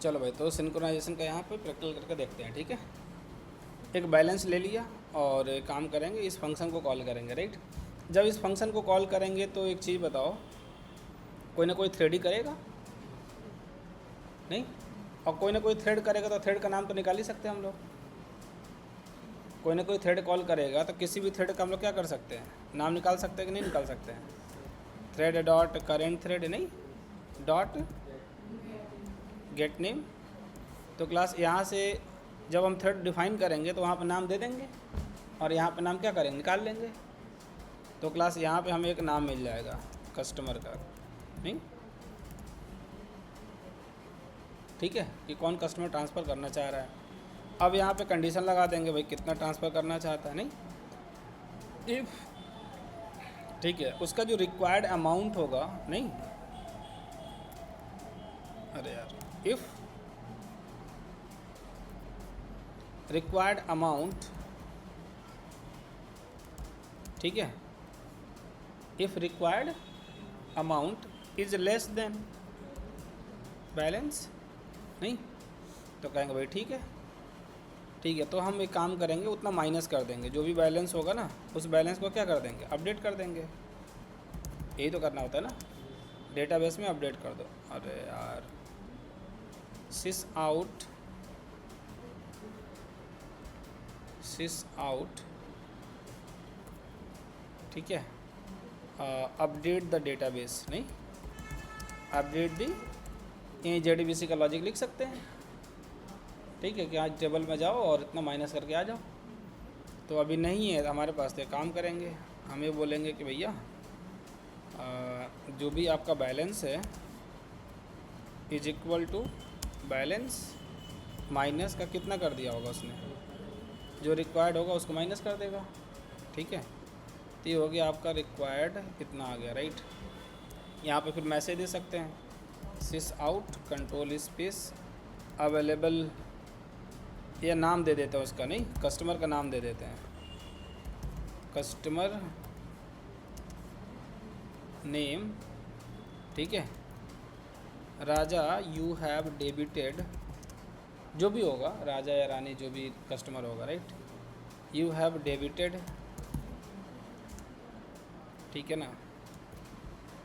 चलो भाई, तो सिंक्रोनाइजेशन का यहाँ पे प्रैक्टिकल करके देखते हैं, ठीक है। एक बैलेंस ले लिया और एक काम करेंगे, इस फंक्शन को कॉल करेंगे, राइट। जब इस फंक्शन को कॉल करेंगे तो एक चीज़ बताओ, कोई ना कोई थ्रेड ही करेगा, नहीं? और कोई ना कोई थ्रेड करेगा तो थ्रेड का नाम तो निकाल ही सकते हैं हम लोग। कोई ना कोई थ्रेड कॉल करेगा तो किसी भी थ्रेड का हम लोग क्या कर सकते हैं, नाम निकाल सकते हैं कि नहीं निकाल सकते हैं? थ्रेड डॉट करेंट थ्रेड, नहीं, डॉट गेट नेम। तो क्लास यहाँ से जब हम थ्रेड डिफाइन करेंगे तो वहाँ पर नाम दे देंगे और यहाँ पे नाम क्या करेंगे, निकाल लेंगे। तो क्लास यहाँ पे हमें एक नाम मिल जाएगा कस्टमर का, नहीं, ठीक है, कि कौन कस्टमर ट्रांसफ़र करना चाह रहा है। अब यहाँ पे कंडीशन लगा देंगे भाई कितना ट्रांसफ़र करना चाहता है, नहीं, इफ़, ठीक है, उसका जो रिक्वायर्ड अमाउंट होगा, नहीं, अरे यार, इफ़ रिक्वायर्ड अमाउंट, ठीक है, if required amount is less than balance, नहीं, तो कहेंगे भाई ठीक है, ठीक है। तो हम एक काम करेंगे, उतना माइनस कर देंगे, जो भी बैलेंस होगा ना उस बैलेंस को क्या कर देंगे, अपडेट कर देंगे। यही तो करना होता है ना, डेटाबेस में अपडेट कर दो। अरे यार, सिस आउट ठीक है, अपडेट द डेटाबेस, नहीं, अपडेट दी, ये JDBC का लॉजिक लिख सकते हैं, ठीक है, कि आज टेबल में जाओ और इतना माइनस करके आ जाओ। तो अभी नहीं है हमारे पास, तो काम करेंगे, हम ये बोलेंगे कि भैया जो भी आपका बैलेंस है is equal to balance minus का कितना कर दिया होगा उसने, जो रिक्वायर्ड होगा उसको माइनस कर देगा, ठीक है। तो ये हो गया आपका रिक्वायर्ड इतना आ गया, राइट। यहाँ पे फिर मैसेज दे सकते हैं, सिस आउट कंट्रोल स्पेस अवेलेबल, या नाम दे देते हैं उसका, नहीं, कस्टमर का नाम दे देते हैं, कस्टमर नेम, ठीक है, राजा यू हैव डेबिटेड, जो भी होगा, राजा या रानी जो भी कस्टमर होगा, राइट, यू हैव डेबिटेड, ठीक है ना,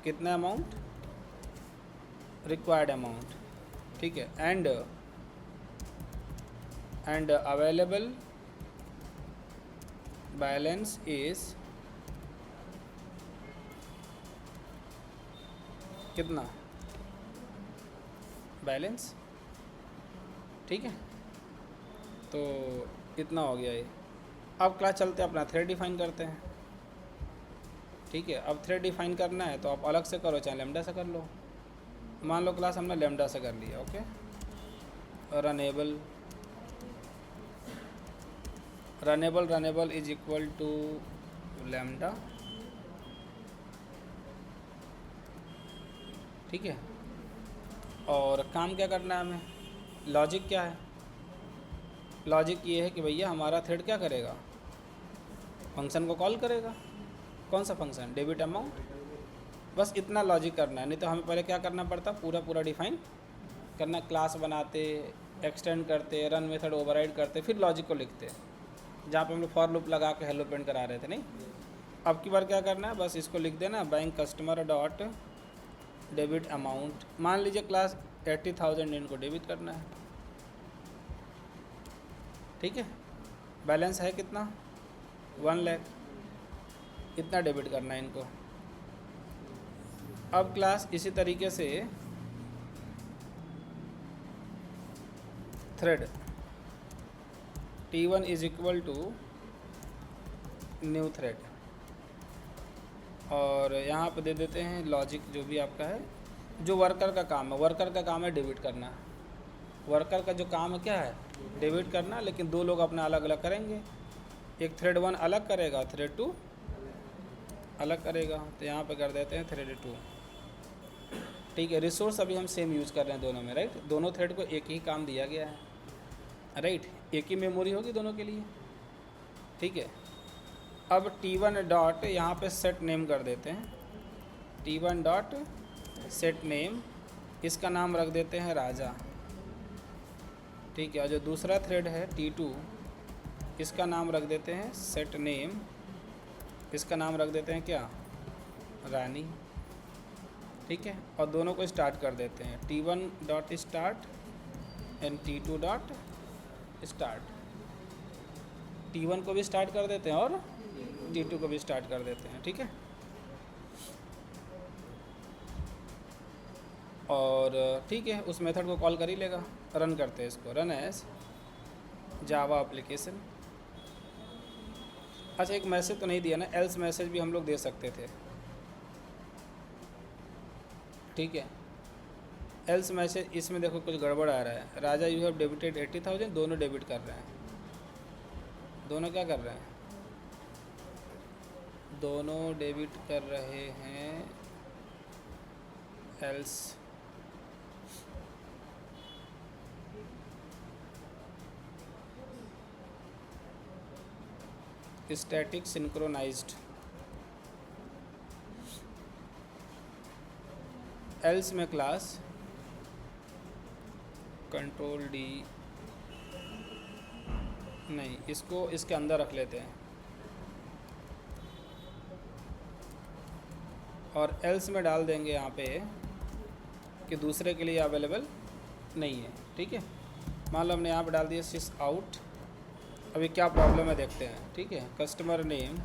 कितना अमाउंट, रिक्वायर्ड अमाउंट, ठीक है, एंड अवेलेबल बैलेंस इज कितना, बैलेंस, ठीक है। तो इतना हो गया ये। अब क्लास चलते हैं अपना थ्रेड डिफाइन करते हैं, ठीक है। अब थ्रेड डिफाइन करना है तो आप अलग से करो चाहे लेमडा से कर लो। मान लो क्लास हमने लेमडा से कर लिया, okay, runnable is equal to lambda, ठीक है। और काम क्या करना है हमें, लॉजिक क्या है, लॉजिक ये है कि भैया हमारा थ्रेड क्या करेगा, फंक्शन को कॉल करेगा। कौन सा फंक्शन, डेबिट अमाउंट, बस इतना लॉजिक करना है। नहीं तो हमें पहले क्या करना पड़ता, पूरा डिफाइन करना, क्लास बनाते, एक्सटेंड करते, रन मेथड ओवरराइड करते, फिर लॉजिक को लिखते, जहाँ पे हम लोग फॉर लूप लगा के हेलो प्रिंट करा रहे थे, नहीं। अब की बार क्या करना है, बस इसको लिख देना, bank customer dot debit amount, मान लीजिए क्लास 80,000 इनको डेबिट करना है, ठीक है। बैलेंस है कितना, 1 लाख, इतना डेबिट करना है इनको। अब क्लास इसी तरीके से thread T1 is equal to new thread, और यहाँ पे दे देते हैं लॉजिक जो भी आपका है, जो वर्कर का काम है, वर्कर का काम है डेबिट करना, वर्कर का जो काम है क्या है, डेबिट करना, लेकिन दो लोग अपना अलग अलग करेंगे, एक थ्रेड 1 अलग करेगा, थ्रेड 2 अलग करेगा। तो यहाँ पे कर देते हैं थ्रेड 2, ठीक है। रिसोर्स अभी हम सेम यूज़ कर रहे हैं दोनों में, राइट, दोनों थ्रेड को एक ही काम दिया गया है, राइट, एक ही मेमोरी होगी दोनों के लिए, ठीक है। अब T1 डॉट यहाँ पे सेट नेम कर देते हैं, T1 डॉट सेट नेम, इसका नाम रख देते हैं राजा, ठीक है। और जो दूसरा थ्रेड है T2, इसका नाम रख देते हैं सेट नेम, इसका नाम रख देते हैं क्या, रानी। ठीक है। और दोनों को स्टार्ट कर देते हैं T1 dot start and T2 dot start. T1 को भी स्टार्ट कर देते हैं और T2 को भी स्टार्ट कर देते हैं। ठीक है। और ठीक है, उस मेथड को कॉल कर ही लेगा। रन करते हैं इसको, रन एज जावा एप्लीकेशन। अच्छा, एक मैसेज तो नहीं दिया ना, एल्स मैसेज भी हम लोग दे सकते थे। ठीक है। एल्स मैसेज इसमें देखो कुछ गड़बड़ आ रहा है। राजा यू हैव डेबिटेड 80,000, दोनों डेबिट कर रहे हैं। दोनों क्या कर रहे हैं, दोनों डेबिट कर रहे हैं। एल्स स्टैटिक सिंक्रोनाइज्ड, एल्स में क्लास कंट्रोल डी, नहीं इसको इसके अंदर रख लेते हैं। और एल्स में डाल देंगे यहाँ पे कि दूसरे के लिए अवेलेबल नहीं है। ठीक है। मान लो हमने यहाँ पे डाल दिया सिस आउट। अभी क्या प्रॉब्लम है देखते हैं। ठीक है। Customer name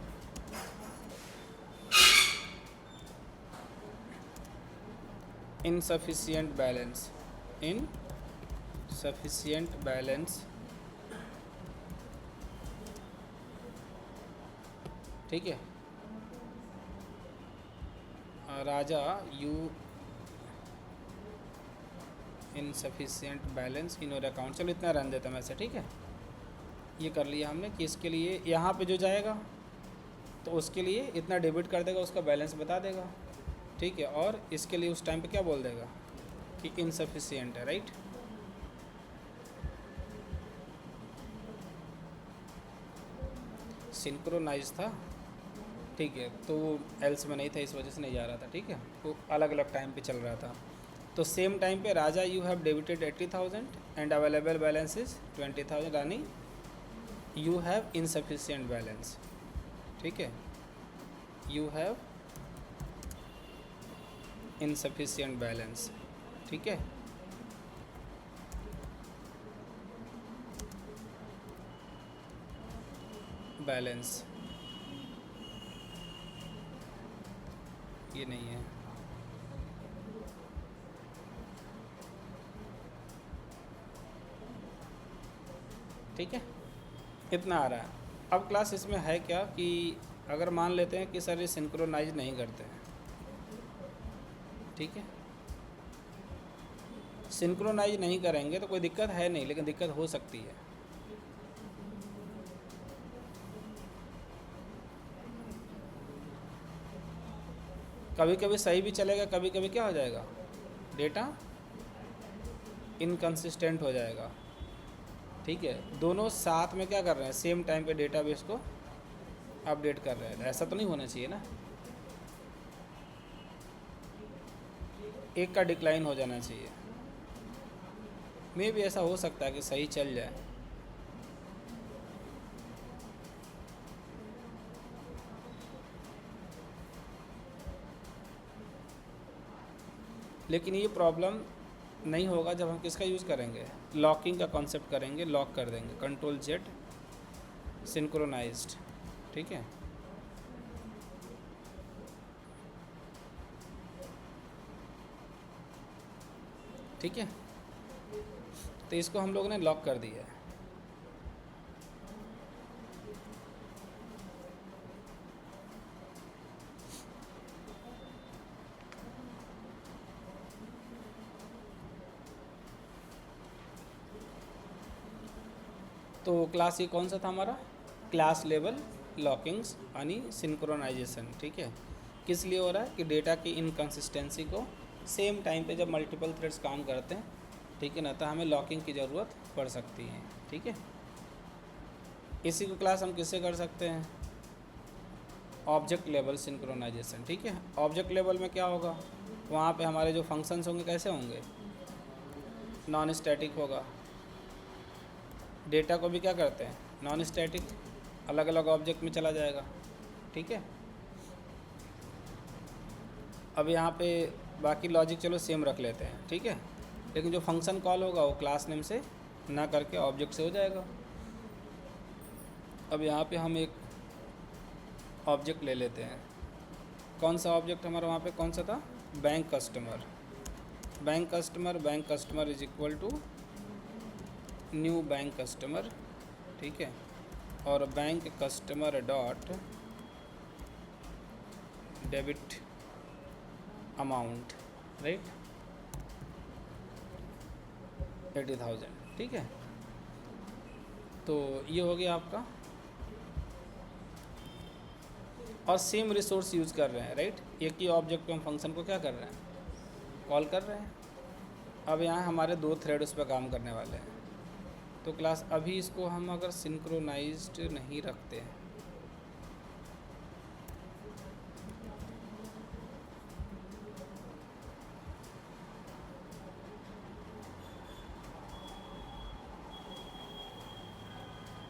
insufficient balance, insufficient balance. ठीक है। Raja you insufficient balance in your account. चलो इतना रन देता मैं ऐसे। ठीक है। ये कर लिया हमने कि इसके लिए यहाँ पे जो जाएगा तो उसके लिए इतना डेबिट कर देगा, उसका बैलेंस बता देगा। ठीक है। और इसके लिए उस टाइम पे क्या बोल देगा कि इनसफिशिएंट है, राइट। सिंक्रोनाइज था। ठीक है। तो एल्स में नहीं था, इस वजह से नहीं जा रहा था। ठीक है। वो अलग अलग टाइम पे चल रहा था। तो सेम टाइम पे Raja you have debited 80,000 and available balance is 20,000। Rani you have insufficient balance. ठीक है। You have insufficient balance. ठीक है। बैलेंस ये नहीं है। ठीक है। इतना आ रहा है। अब क्लास इसमें है क्या कि अगर मान लेते हैं कि सर ये सिंक्रोनाइज नहीं करते हैं। ठीक है। सिंक्रोनाइज नहीं करेंगे तो कोई दिक्कत है नहीं, लेकिन दिक्कत हो सकती है। कभी कभी सही भी चलेगा, कभी कभी क्या हो जाएगा, डेटा इनकंसिस्टेंट हो जाएगा। ठीक है। दोनों साथ में क्या कर रहे हैं, सेम टाइम पे डेटाबेस को अपडेट कर रहे हैं। ऐसा तो नहीं होना चाहिए ना, एक का डिक्लाइन हो जाना चाहिए। मे भी ऐसा हो सकता है कि सही चल जाए। लेकिन ये प्रॉब्लम नहीं होगा जब हम किसका यूज़ करेंगे, लॉकिंग का कॉन्सेप्ट करेंगे। लॉक कर देंगे कंट्रोल जेड सिंक्रोनाइज्ड। ठीक है। ठीक है। तो इसको हम लोगों ने लॉक कर दिया है। तो क्लास ये कौन सा था हमारा, क्लास लेवल लॉकिंग्स यानी सिंक्रोनाइजेशन। ठीक है। किस लिए हो रहा है कि डेटा की इनकंसिस्टेंसी को सेम टाइम पे जब मल्टीपल थ्रेड्स काम करते हैं, ठीक है ना, तो हमें लॉकिंग की ज़रूरत पड़ सकती है। ठीक है। इसी को क्लास हम किससे कर सकते हैं, ऑब्जेक्ट लेवल सिंक्रोनाइजेशन। ठीक है। ऑब्जेक्ट लेवल में क्या होगा, वहाँ पे हमारे जो फंक्शंस होंगे कैसे होंगे, नॉन स्टैटिक होगा। डेटा को भी क्या करते हैं, नॉन स्टैटिक, अलग अलग ऑब्जेक्ट में चला जाएगा। ठीक है, अब यहाँ पे बाकी लॉजिक चलो सेम रख लेते हैं, ठीक है, लेकिन जो फंक्शन कॉल होगा वो क्लास नेम से ना करके ऑब्जेक्ट से हो जाएगा। अब यहाँ पे हम एक ऑब्जेक्ट ले लेते हैं। कौन सा ऑब्जेक्ट हमारा वहाँ पे कौन सा था, bank customer. Bank customer is equal to new bank customer, ठीक है, और bank customer dot debit amount, right, 80,000। ठीक है, तो ये हो गया आपका, और सेम रिसोर्स यूज़ कर रहे हैं, राइट, एक ही ऑब्जेक्ट पे हम फंक्शन को क्या कर रहे हैं, कॉल कर रहे हैं। अब यहाँ हमारे 2 थ्रेड उस पर काम करने वाले हैं, तो क्लास अभी इसको हम अगर सिंक्रोनाइज्ड नहीं रखते,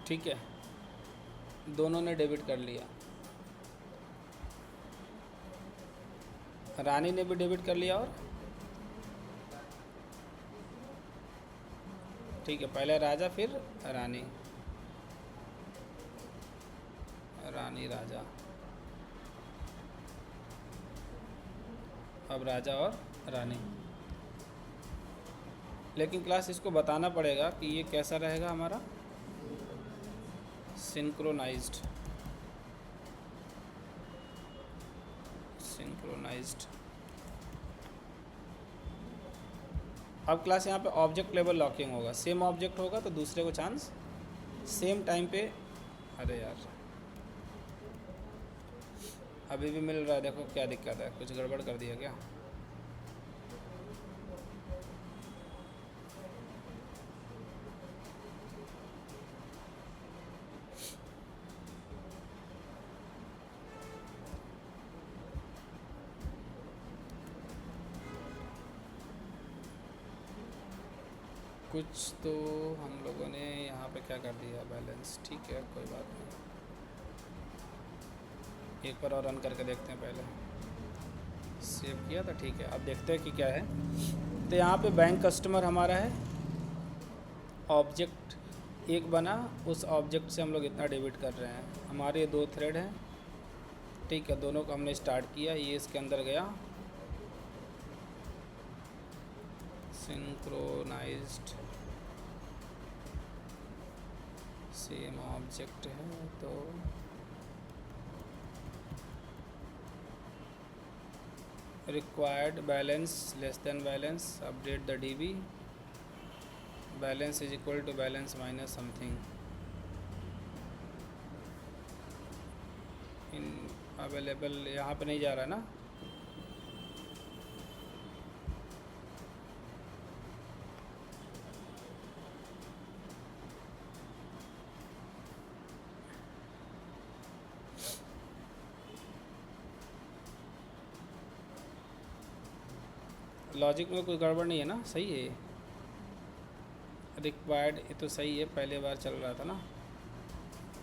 ठीक है, दोनों ने डेबिट कर लिया, रानी ने भी डेबिट कर लिया, और ठीक है, पहले राजा फिर रानी, रानी राजा, अब राजा और रानी। लेकिन क्लास इसको बताना पड़ेगा कि ये कैसा रहेगा हमारा, सिंक्रोनाइज्ड, सिंक्रोनाइज्ड। अब क्लास यहाँ पे ऑब्जेक्ट लेवल लॉकिंग होगा, सेम ऑब्जेक्ट होगा तो दूसरे को चांस सेम टाइम पे, अरे यार अभी भी मिल रहा है, देखो क्या दिक्कत है, कुछ गड़बड़ कर दिया क्या। कुछ तो हम लोगों ने यहाँ पे क्या कर दिया, बैलेंस, ठीक है कोई बात नहीं, एक बार और रन करके देखते हैं, पहले सेव किया था, ठीक है, अब देखते हैं कि क्या है। तो यहाँ पे बैंक कस्टमर हमारा है, ऑब्जेक्ट एक बना, उस ऑब्जेक्ट से हम लोग इतना डेबिट कर रहे हैं, हमारे 2 थ्रेड हैं, ठीक है, दोनों को हमने स्टार्ट किया, ये इसके अंदर गया, सिंक्रोनाइज्ड, सेम ऑब्जेक्ट है, तो required balance less than balance, update the DB, balance is equal to balance minus something, in available, यहाँ पे नहीं जा रहा ना, लॉजिक में कोई गड़बड़ नहीं है ना, सही है, रिक्वायर्ड ये तो सही है, पहले बार चल रहा था ना,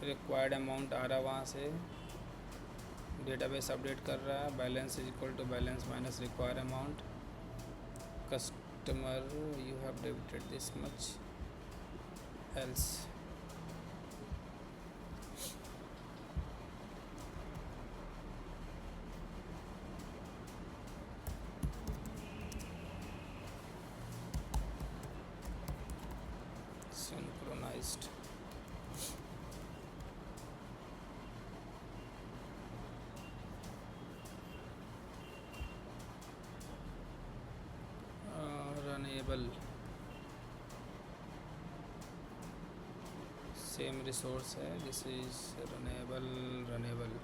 रिक्वायर्ड अमाउंट आ रहा वहाँ से, डेटाबेस अपडेट कर रहा है, balance is equal to balance minus required amount, customer you have debited this much else, synchronized, runnable, same resource है, this is runnable, runnable,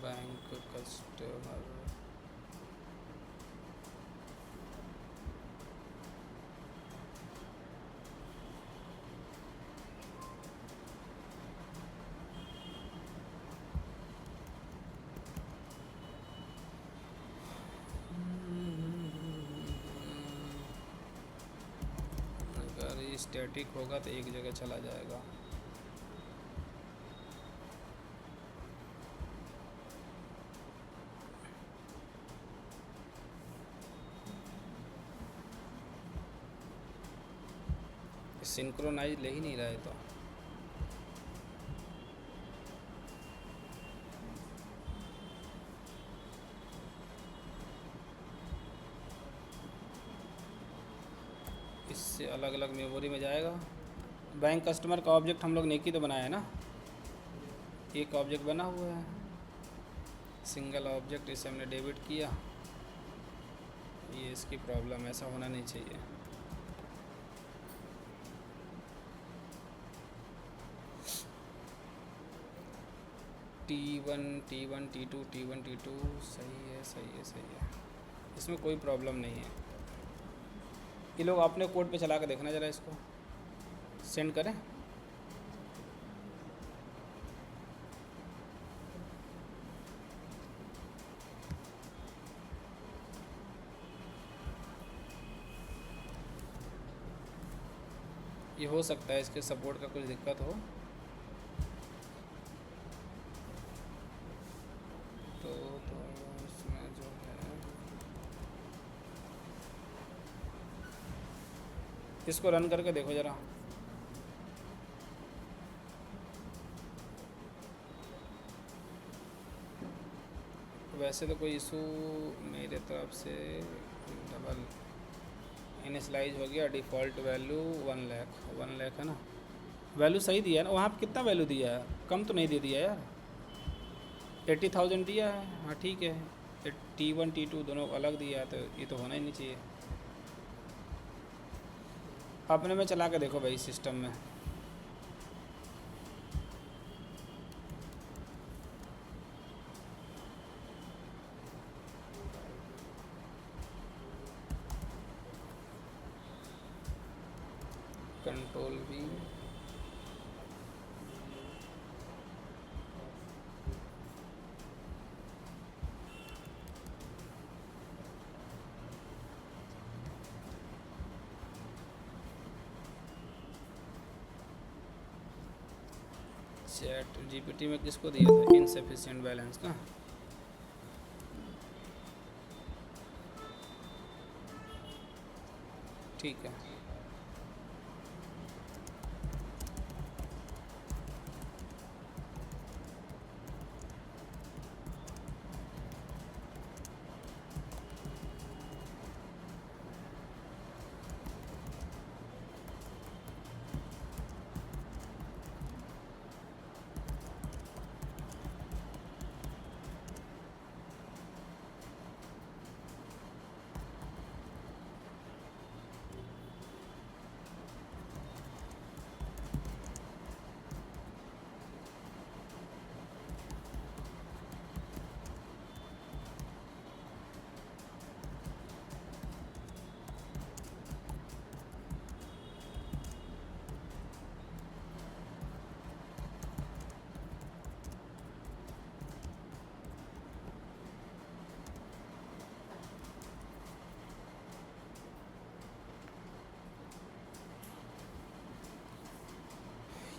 bank customer, static होगा तो एक जगह चला जाएगा। सिंक्रोनाइज ले ही नहीं रहा है तो इससे अलग अलग मेमोरी में जाएगा। बैंक कस्टमर का ऑब्जेक्ट हम लोग ने एक ही तो बनाया है ना, एक ऑब्जेक्ट बना हुआ है, सिंगल ऑब्जेक्ट, इसे हमने डेबिट किया। ये इसकी प्रॉब्लम, ऐसा होना नहीं चाहिए। T1 T1 T2 T1 T2 सही है, सही है, सही है, इसमें कोई प्रॉब्लम नहीं है। ये लोग अपने कोड पे चला कर देखना ज़रा, इसको सेंड करें। ये हो सकता है इसके सपोर्ट का कुछ दिक्कत हो, तो इसमें जो है इसको रन करके देखो ज़रा। वैसे तो कोई इशू मेरे तरफ से डबल इनिशलाइज हो गया। डिफ़ॉल्ट वैल्यू 1 लाख है ना, वैल्यू सही दिया है ना। वहाँ पे कितना वैल्यू दिया है, कम तो नहीं दे दिया यार, 80,000 दिया है। हाँ ठीक है, T1 T2 दोनों अलग दिया है, तो ये तो होना ही नहीं चाहिए। अपने में चला के देखो भाई सिस्टम में। कंट्रोल V, चैट GPT में किसको दिया था इनसफिशिएंट बैलेंस का। ठीक है,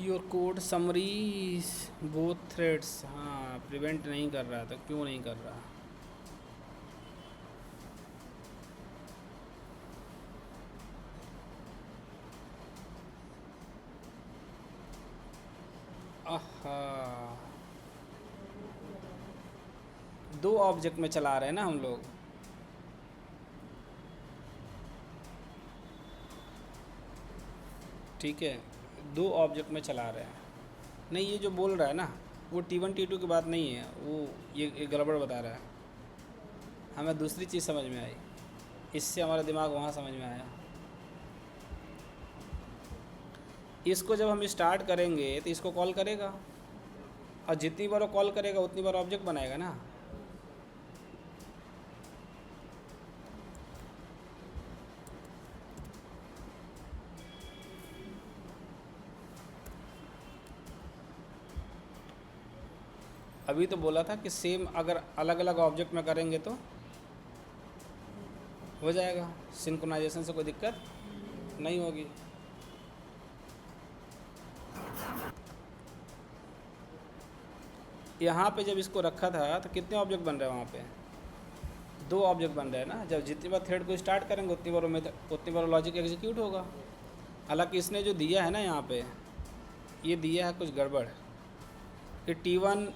your code summaries both threads. हाँ प्रिवेंट नहीं कर रहा, तो क्यों नहीं कर रहा। आहा, दो ऑब्जेक्ट में चला रहे हैं ना हम लोग। ठीक है, दो ऑब्जेक्ट में चला रहे हैं। नहीं, ये जो बोल रहा है ना वो T1 T2 की बात नहीं है, वो ये गड़बड़ बता रहा है। हमें दूसरी चीज़ समझ में आई, इससे हमारा दिमाग वहाँ समझ में आया। इसको जब हम स्टार्ट करेंगे तो इसको कॉल करेगा, और जितनी बार वो कॉल करेगा उतनी बार ऑब्जेक्ट बनाएगा ना। अभी तो बोला था कि सेम अगर अलग अलग ऑब्जेक्ट में करेंगे तो हो जाएगा, सिंक्रोनाइजेशन से कोई दिक्कत नहीं होगी। यहाँ पे जब इसको रखा था तो कितने ऑब्जेक्ट बन रहे हैं वहाँ पे? 2 ऑब्जेक्ट बन रहे हैं ना। जब जितनी बार थ्रेड को स्टार्ट करेंगे उतनी बार लॉजिक एग्जीक्यूट होगा। हालांकि इसने जो दिया है ना यहाँ पे, ये दिया है कुछ गड़बड़। कि T1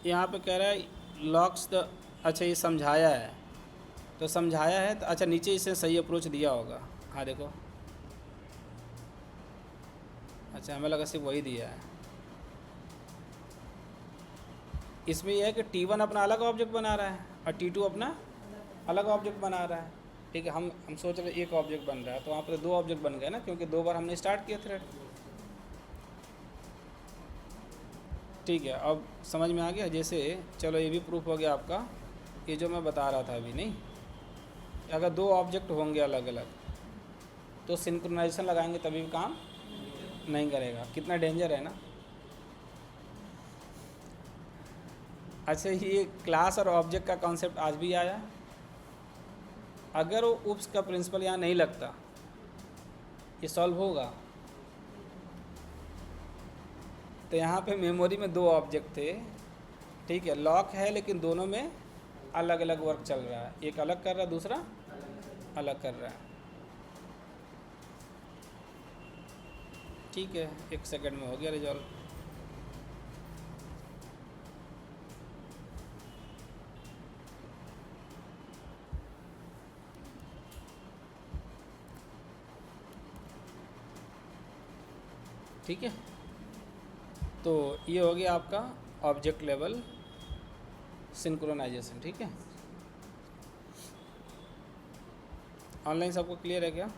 यहाँ पे कह रहा है लॉक्स द, अच्छा ये समझाया है, तो समझाया है तो अच्छा नीचे इसे सही अप्रोच दिया होगा। हाँ देखो, अच्छा हमें लगा सिर्फ वही दिया है। इसमें यह है कि T1 अपना अलग ऑब्जेक्ट बना रहा है और T2 अपना अलग ऑब्जेक्ट बना रहा है। ठीक है, हम सोच रहे एक ऑब्जेक्ट बन रहा है, तो वहाँ पर 2 ऑब्जेक्ट बन गए ना, क्योंकि 2 बार हमने स्टार्ट किया थ्रेड। ठीक है, अब समझ में आ गया। जैसे चलो ये भी प्रूफ हो गया आपका, ये जो मैं बता रहा था अभी, नहीं अगर 2 ऑब्जेक्ट होंगे अलग अलग तो सिंक्रोनाइजेशन लगाएंगे तभी भी काम नहीं करेगा। कितना डेंजर है ना। अच्छा, ये क्लास और ऑब्जेक्ट का कॉन्सेप्ट आज भी आया। अगर वो उप्स का प्रिंसिपल यहाँ नहीं लगता, ये सॉल्व होगा। तो यहाँ पे मेमोरी में 2 ऑब्जेक्ट थे, ठीक है, लॉक है लेकिन दोनों में अलग अलग वर्क चल रहा है। एक अलग कर रहा है, दूसरा अलग कर रहा है। ठीक है, 1 सेकंड में हो गया रिजॉल्व। ठीक है, तो ये हो गया आपका ऑब्जेक्ट लेवल सिंक्रोनाइजेशन। ठीक है, ऑनलाइन सबको क्लियर है क्या?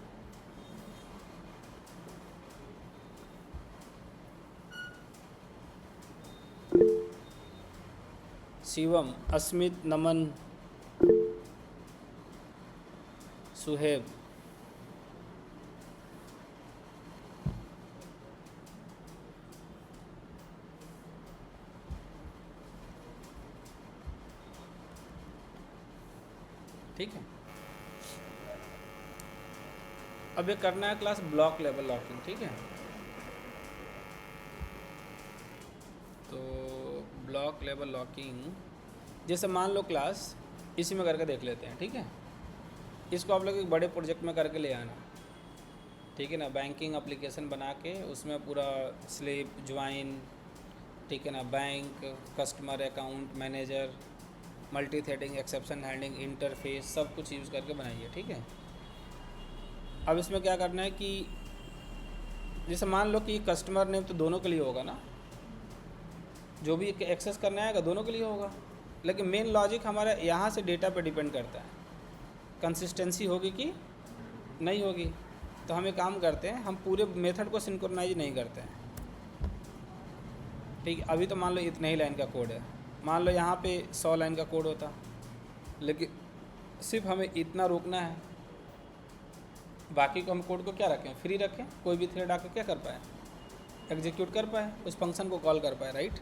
शिवम, अस्मित, नमन, सुहेब, ठीक है। अब ये करना है क्लास ब्लॉक लेवल लॉकिंग। ठीक है, तो ब्लॉक लेवल लॉकिंग जैसे मान लो क्लास इसी में करके देख लेते हैं। ठीक है, इसको आप लोग एक बड़े प्रोजेक्ट में करके ले आना। ठीक है ना, बैंकिंग एप्लीकेशन बना के उसमें पूरा स्लिप ज्वाइन, ठीक है ना, bank, customer account manager, multi threading, exception handling, interface, सब कुछ यूज़ करके बनाइए। ठीक है, अब इसमें क्या करना है कि जैसे मान लो कि कस्टमर नेम तो दोनों के लिए होगा ना, जो भी एक्सेस करना आएगा दोनों के लिए होगा, लेकिन मेन लॉजिक हमारा यहाँ से डेटा पे डिपेंड करता है, कंसिस्टेंसी होगी कि नहीं होगी। तो हम एक काम करते हैं, हम पूरे मेथड को सिंक्रोनाइज नहीं करते हैं। ठीक है, अभी तो मान लो इतने ही लाइन का कोड है, मान लो यहाँ पे 100 लाइन का कोड होता, लेकिन सिर्फ हमें इतना रोकना है, बाकी को हम कोड को क्या रखें, फ्री रखें, कोई भी थ्रेड आकर क्या कर पाए, एग्जीक्यूट कर पाए, उस फंक्शन को कॉल कर पाए, राइट।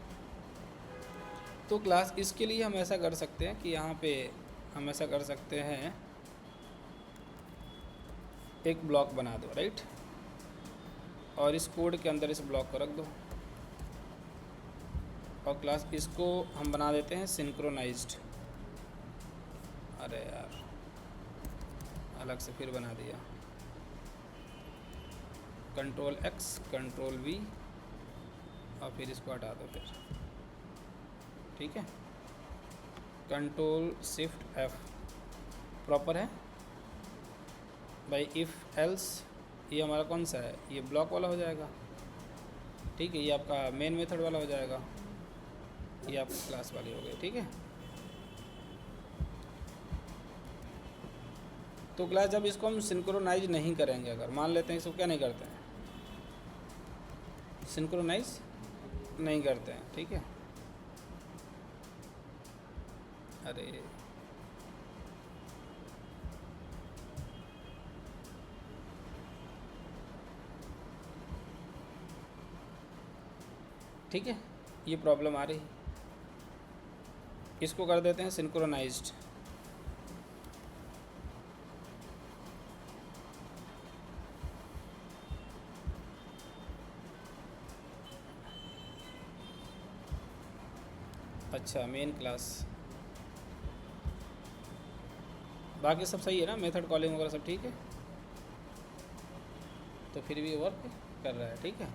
तो क्लास इसके लिए हम ऐसा कर सकते हैं कि यहाँ पे हम ऐसा कर सकते हैं, एक ब्लॉक बना दो, राइट, और इस कोड के अंदर इस ब्लॉक को रख दो, और क्लास इसको हम बना देते हैं सिंक्रोनाइज्ड। अरे यार, अलग से फिर बना दिया, कंट्रोल X कंट्रोल V और फिर इसको हटा दो फिर। ठीक है, कंट्रोल शिफ्ट F प्रॉपर है भाई। इफ़ एल्स ये हमारा कौन सा है, ये ब्लॉक वाला हो जाएगा। ठीक है, ये आपका मेन मेथड वाला हो जाएगा, ये आपकी क्लास वाली हो गई। ठीक है, तो क्लास जब इसको हम सिंक्रोनाइज नहीं करेंगे, अगर मान लेते हैं इसको क्या नहीं करते हैं, सिंक्रोनाइज नहीं करते हैं। ठीक है, अरे ठीक है, ये प्रॉब्लम आ रही, इसको कर देते हैं सिंक्रोनाइज्ड। अच्छा, मेन क्लास। बाकी सब सही है ना, मेथड कॉलिंग वगैरह सब ठीक है? तो फिर भी वर्क कर रहा है, ठीक है।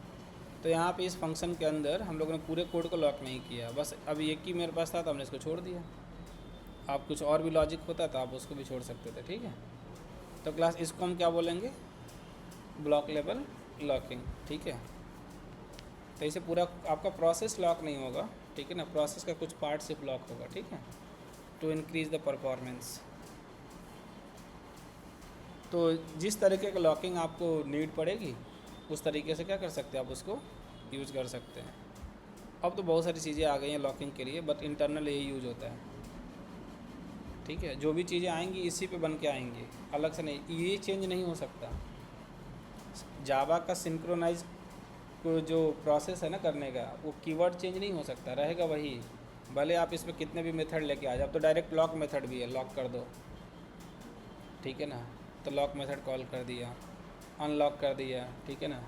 तो यहाँ पे इस फंक्शन के अंदर हम लोगों ने पूरे कोड को लॉक नहीं किया, बस अभी एक ही मेरे पास था तो हमने इसको छोड़ दिया। आप कुछ और भी लॉजिक होता तो आप उसको भी छोड़ सकते थे, ठीक है। तो क्लास इसको हम क्या बोलेंगे, ब्लॉक लेवल लॉकिंग, ठीक है। तो इसे पूरा आपका प्रोसेस लॉक नहीं होगा, ठीक है ना, प्रोसेस का कुछ पार्ट सिर्फ लॉक होगा, ठीक है, टू इंक्रीज़ द परफॉर्मेंस। तो जिस तरीके का लॉकिंग आपको नीड पड़ेगी उस तरीके से क्या कर सकते हैं आप उसको यूज़ कर सकते हैं। अब तो बहुत सारी चीज़ें आ गई हैं लॉकिंग के लिए, बट इंटरनल यही यूज होता है, ठीक है। जो भी चीज़ें आएंगी इसी पे बन के आएंगी, अलग से नहीं, ये चेंज नहीं हो सकता। जावा का सिंक्रोनाइज को जो प्रोसेस है ना करने का, वो कीवर्ड चेंज नहीं हो सकता, रहेगा वही, भले आप इसमें कितने भी मेथड लेके आ जाओ। अब तो डायरेक्ट लॉक मेथड भी है, लॉक कर दो, ठीक है ना, तो लॉक मेथड कॉल कर दिया, अनलॉक कर दिया, ठीक है ना,